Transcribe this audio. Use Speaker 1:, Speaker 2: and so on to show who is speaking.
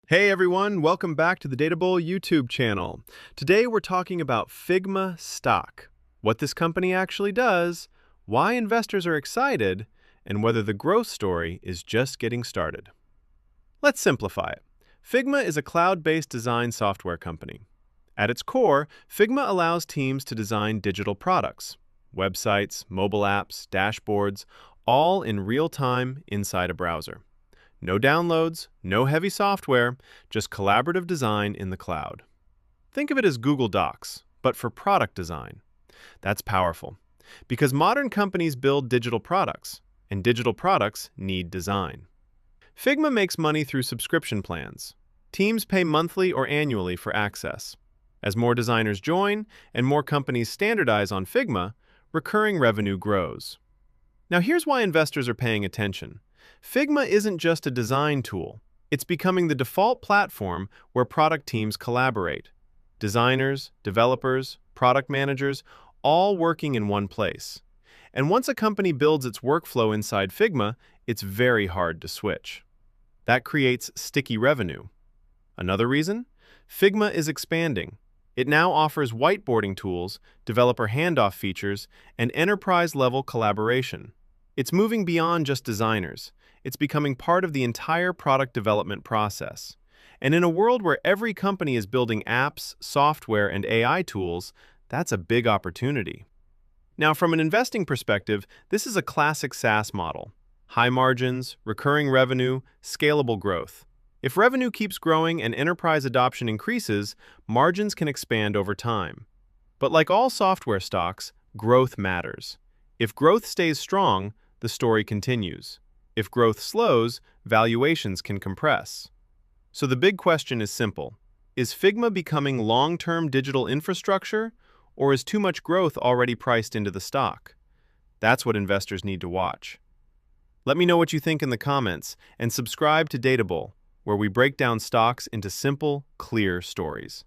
Speaker 1: Hey everyone, welcome back to the Databull YouTube channel. Today we're talking about Figma stock, what this company actually does, why investors are excited, and whether the growth story is just getting started. Let's simplify it. Figma is a cloud-based design software company. At its core, Figma allows teams to design digital products, websites, mobile apps, dashboards, all in real time inside a browser. No downloads, no heavy software, just collaborative design in the cloud. Think of it as Google Docs, but for product design. That's powerful, because modern companies build digital products, and digital products need design. Figma makes money through subscription plans. Teams pay monthly or annually for access. As more designers join and more companies standardize on Figma, recurring revenue grows. Now here's why investors are paying attention. Figma isn't just a design tool. It's becoming the default platform where product teams collaborate. Designers, developers, product managers, all working in one place. And once a company builds its workflow inside Figma, it's very hard to switch. That creates sticky revenue. Another reason? Figma is expanding. It now offers whiteboarding tools, developer handoff features, and enterprise-level collaboration. It's moving beyond just designers. It's becoming part of the entire product development process. And in a world where every company is building apps, software, and AI tools, that's a big opportunity. Now, from an investing perspective, this is a classic SaaS model. High margins, recurring revenue, scalable growth. If revenue keeps growing and enterprise adoption increases, margins can expand over time. But like all software stocks, growth matters. If growth stays strong, the story continues. If growth slows, valuations can compress. So the big question is simple. Is Figma becoming long-term digital infrastructure, or is too much growth already priced into the stock? That's what investors need to watch. Let me know what you think in the comments, and subscribe to Databull, where we break down stocks into simple, clear stories.